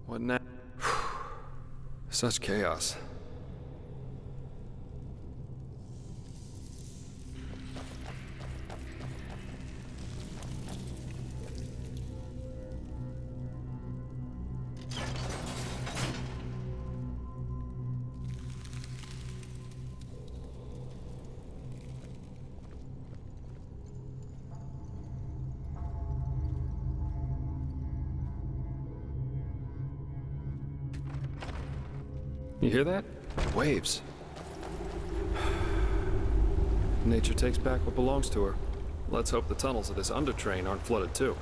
What now? Such chaos. You hear that? Waves. Nature takes back what belongs to her. Let's hope the tunnels of this undertrain aren't flooded too.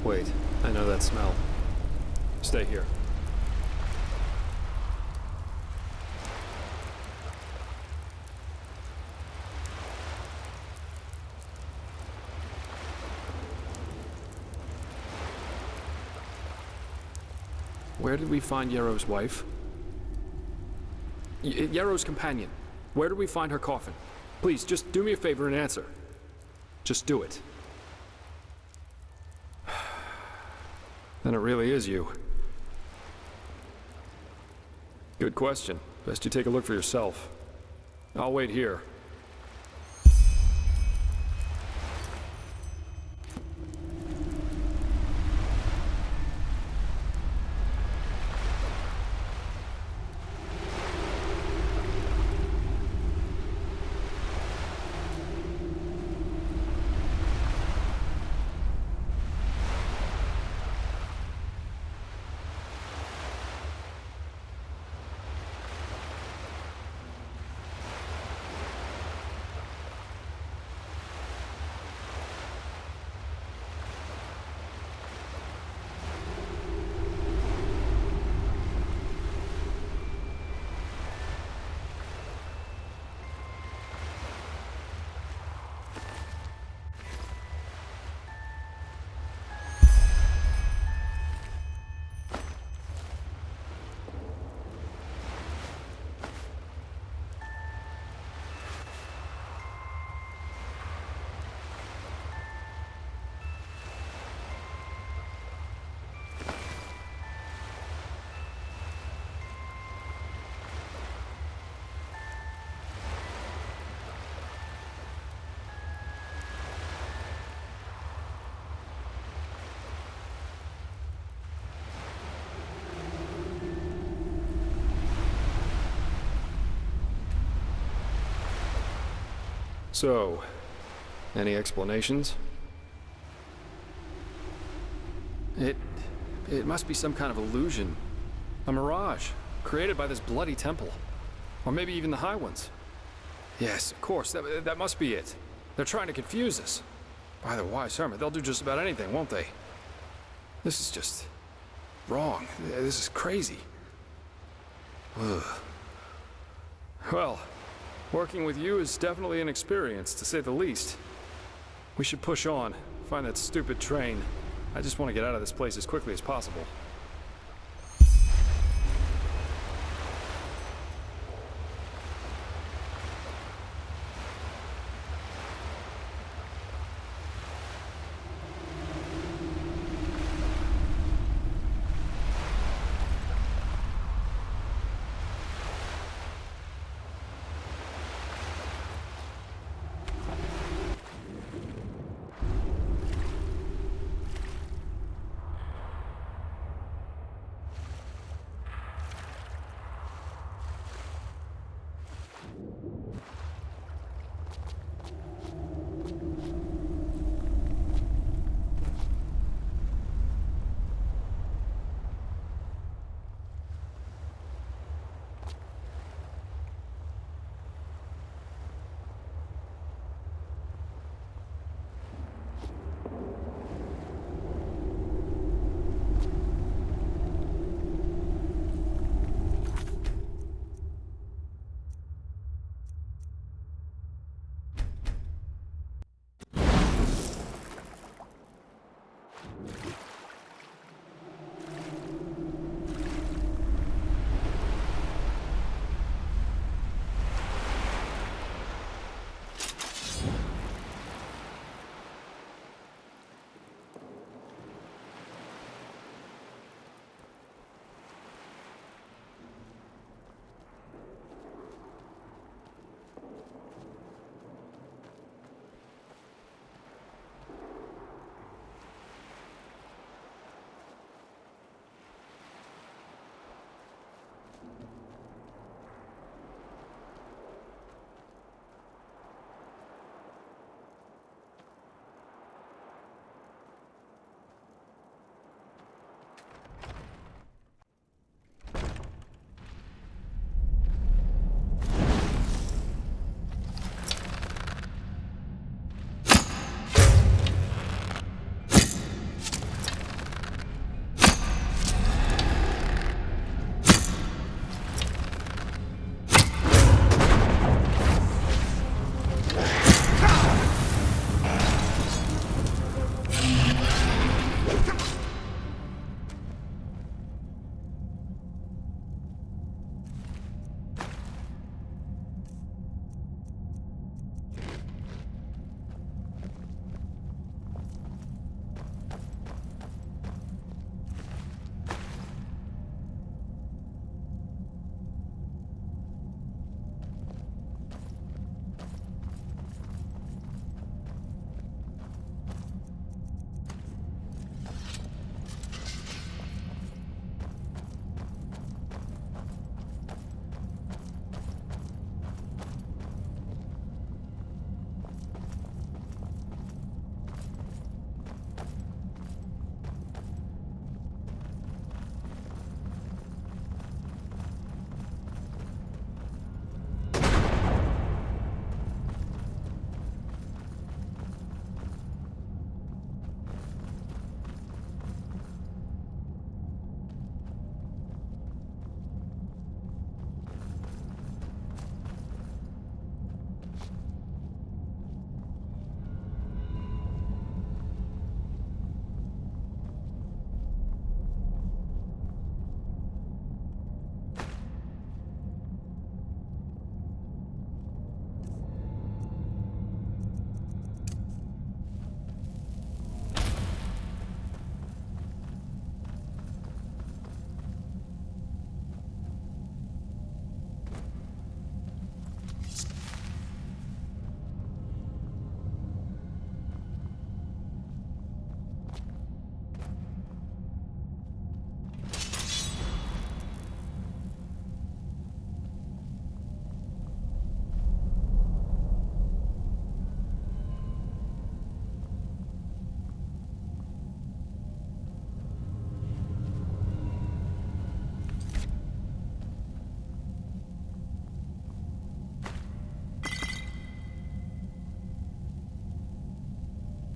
Wait, I know that smell. Stay here. Where did we find Yarrow's wife? Yarrow's companion. Where did we find her coffin? Please, just do me a favor and answer. Just do it. Then it really is you. Good question. Best you take a look for yourself. I'll wait here. So, any explanations? It must be some kind of illusion. A mirage, created by this bloody temple. Or maybe even the High Ones. Yes, of course, that must be it. They're trying to confuse us. By the wise hermit, they'll do just about anything, won't they? This is just wrong. This is crazy. Ugh. Well, working with you is definitely an experience, to say the least. We should push on, find that stupid train. I just want to get out of this place as quickly as possible.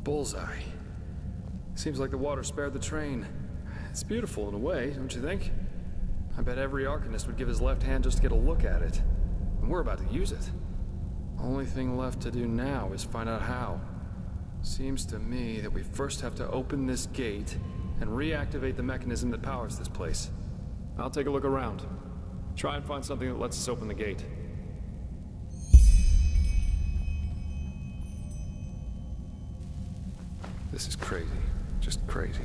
Bullseye. Seems like the water spared the train. It's beautiful in a way, don't you think? I bet every Arcanist would give his left hand just to get a look at it. And we're about to use it. Only thing left to do now is find out how. Seems to me that we first have to open this gate and reactivate the mechanism that powers this place. I'll take a look around. Try and find something that lets us open the gate. This is crazy. Just crazy.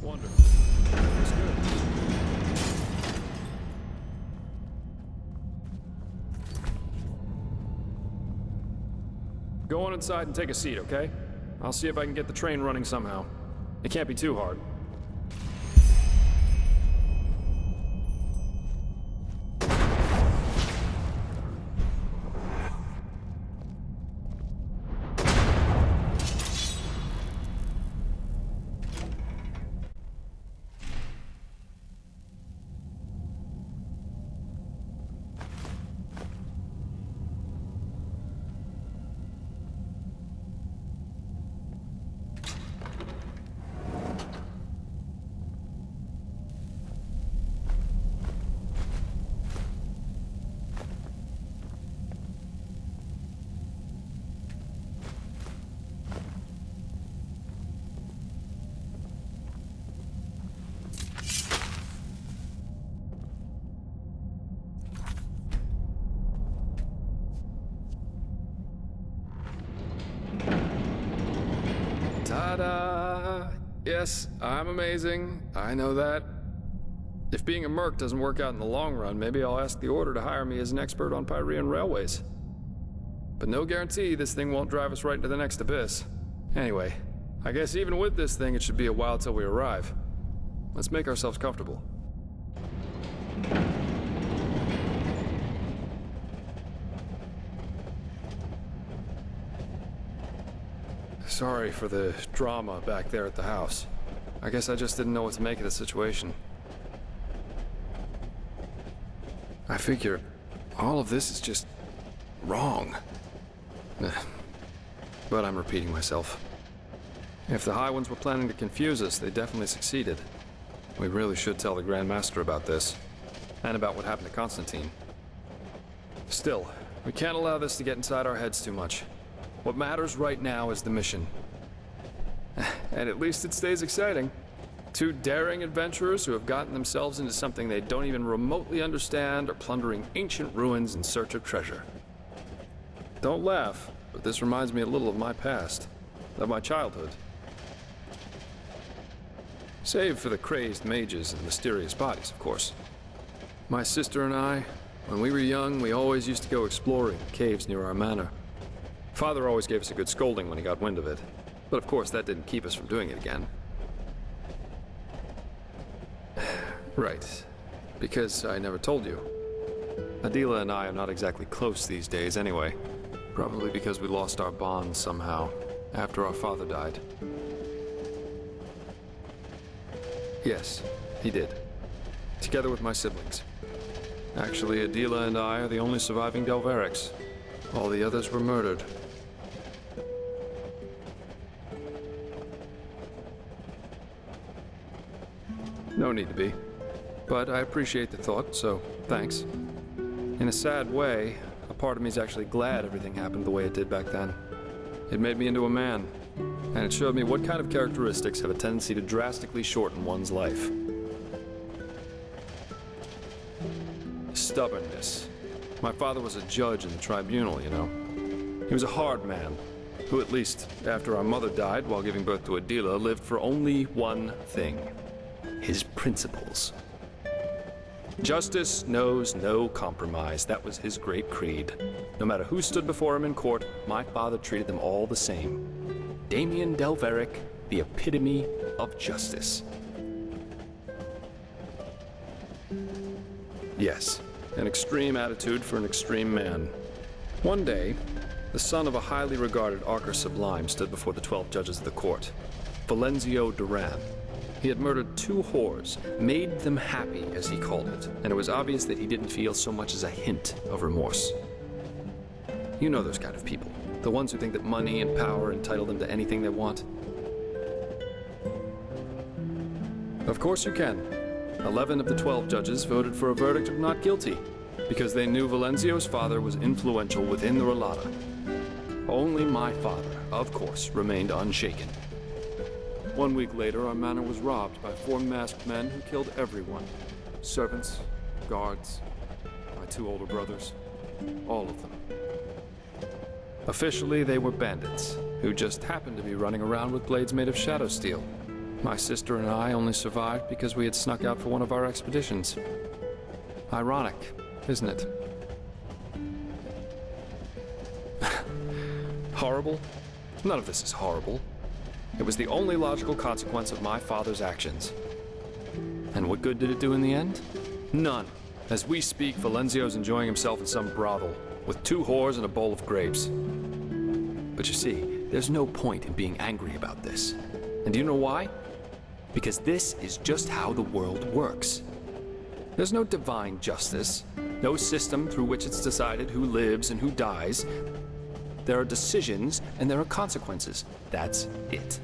Wonderful. Looks good. Go on inside and take a seat, okay? I'll see if I can get the train running somehow. It can't be too hard. Ta-da! Yes, I'm amazing. I know that. If being a merc doesn't work out in the long run, maybe I'll ask the Order to hire me as an expert on Pyrean railways. But no guarantee this thing won't drive us right into the next abyss. Anyway, I guess even with this thing, it should be a while till we arrive. Let's make ourselves comfortable. Sorry for the drama back there at the house. I guess I just didn't know what to make of the situation. I figure all of this is just wrong. But I'm repeating myself. If the High Ones were planning to confuse us, they definitely succeeded. We really should tell the Grand Master about this, and about what happened to Constantine. Still, we can't allow this to get inside our heads too much. What matters right now is the mission. And at least it stays exciting. Two daring adventurers who have gotten themselves into something they don't even remotely understand are plundering ancient ruins in search of treasure. Don't laugh, but this reminds me a little of my past, of my childhood. Save for the crazed mages and mysterious bodies, of course. My sister and I, when we were young, we always used to go exploring in caves near our manor. Father always gave us a good scolding when he got wind of it, but of course that didn't keep us from doing it again. Right, because I never told you. Adela and I are not exactly close these days anyway, probably because we lost our bond somehow after our father died. Yes, he did. Together with my siblings. Actually, Adela and I are the only surviving Delverics. All the others were murdered. No need to be. But I appreciate the thought, so thanks. In a sad way, a part of me is actually glad everything happened the way it did back then. It made me into a man, and it showed me what kind of characteristics have a tendency to drastically shorten one's life. Stubbornness. My father was a judge in the tribunal, you know. He was a hard man, who at least, after our mother died while giving birth to Adela, lived for only one thing. His principles. Justice knows no compromise. That was his great creed. No matter who stood before him in court, my father treated them all the same. Damien Delveric, the epitome of justice. Yes, an extreme attitude for an extreme man. One day, the son of a highly regarded Archer Sublime stood before the 12 judges of the court. Valenzio Duran. He had murdered 2 whores, made them happy, as he called it, and it was obvious that he didn't feel so much as a hint of remorse. You know those kind of people, the ones who think that money and power entitle them to anything they want. Of course you can. 11 of the 12 judges voted for a verdict of not guilty, because they knew Valenzio's father was influential within the Relata. Only my father, of course, remained unshaken. 1 week later, our manor was robbed by 4 masked men who killed everyone. Servants, guards, my 2 older brothers, all of them. Officially, they were bandits, who just happened to be running around with blades made of shadow steel. My sister and I only survived because we had snuck out for one of our expeditions. Ironic, isn't it? Horrible? None of this is horrible. It was the only logical consequence of my father's actions. And what good did it do in the end? None. As we speak, Valenzio's enjoying himself in some brothel, with 2 whores and a bowl of grapes. But you see, there's no point in being angry about this. And do you know why? Because this is just how the world works. There's no divine justice, no system through which it's decided who lives and who dies. There are decisions and there are consequences. That's it.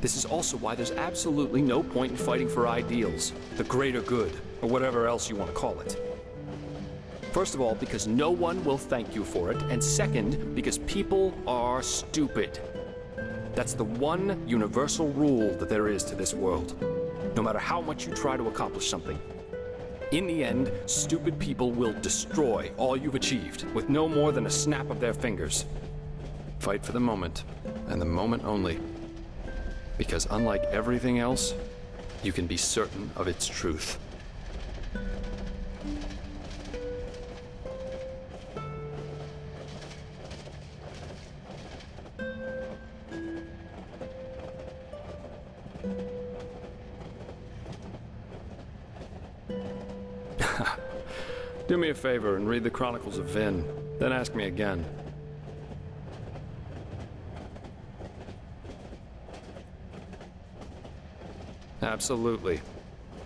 This is also why there's absolutely no point in fighting for ideals, the greater good, or whatever else you want to call it. First of all, because no one will thank you for it, and second, because people are stupid. That's the one universal rule that there is to this world, no matter how much you try to accomplish something. In the end, stupid people will destroy all you've achieved with no more than a snap of their fingers. Fight for the moment, and the moment only. Because unlike everything else, you can be certain of its truth. Do me a favor and read the Chronicles of Vin, then ask me again. Absolutely.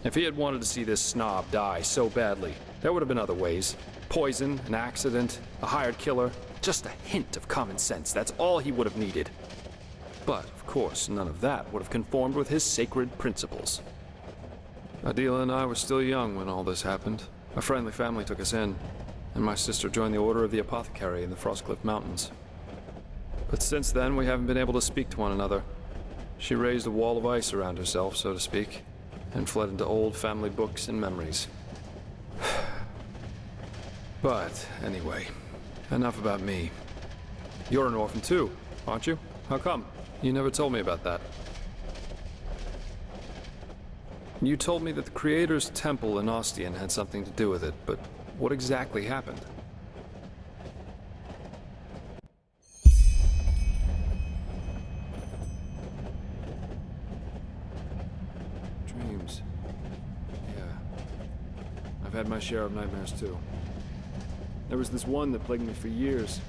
If he had wanted to see this snob die so badly, there would have been other ways. Poison, an accident, a hired killer, just a hint of common sense. That's all he would have needed. But, of course, none of that would have conformed with his sacred principles. Adela and I were still young when all this happened. A friendly family took us in, and my sister joined the Order of the Apothecary in the Frostcliff Mountains. But since then, we haven't been able to speak to one another. She raised a wall of ice around herself, so to speak, and fled into old family books and memories. But anyway, enough about me. You're an orphan too, aren't you? How come? You never told me about that. You told me that the Creator's temple in Ostian had something to do with it, but what exactly happened? Dreams. Yeah. I've had my share of nightmares too. There was this one that plagued me for years.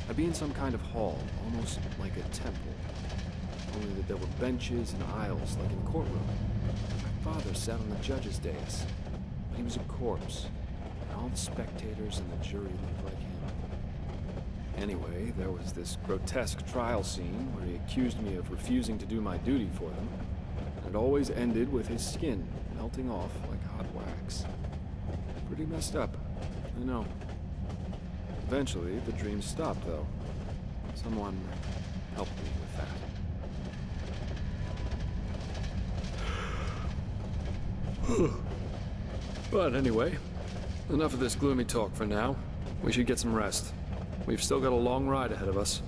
I'd be in some kind of hall, almost like a temple. Only that there were benches and aisles, like in a courtroom. My father sat on the judge's dais, but he was a corpse, and all the spectators and the jury looked like him. Anyway, there was this grotesque trial scene where he accused me of refusing to do my duty for them, and it always ended with his skin melting off like hot wax. Pretty messed up, I know. Eventually, the dreams stopped, though. Someone helped me with that. But anyway, enough of this gloomy talk for now. We should get some rest. We've still got a long ride ahead of us.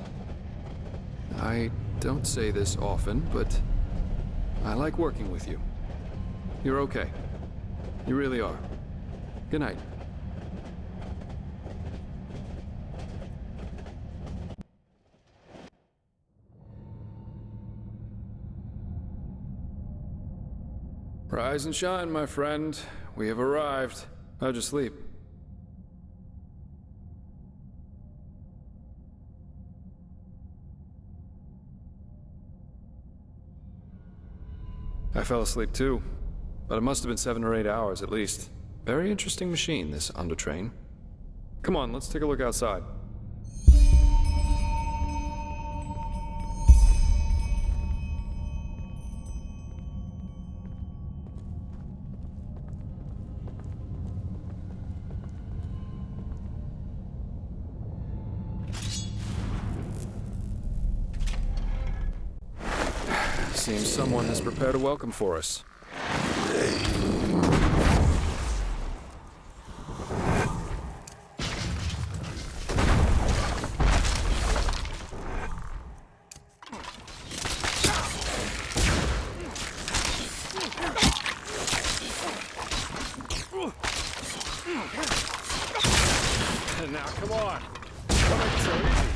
I don't say this often, but I like working with you. You're okay. You really are. Good night. Rise and shine, my friend. We have arrived. How'd you sleep? I fell asleep too, but it must have been 7 or 8 hours at least. Very interesting machine, this undertrain. Come on, let's take a look outside. Seems someone has prepared a welcome for us. Now, come on. Don't make it so easy.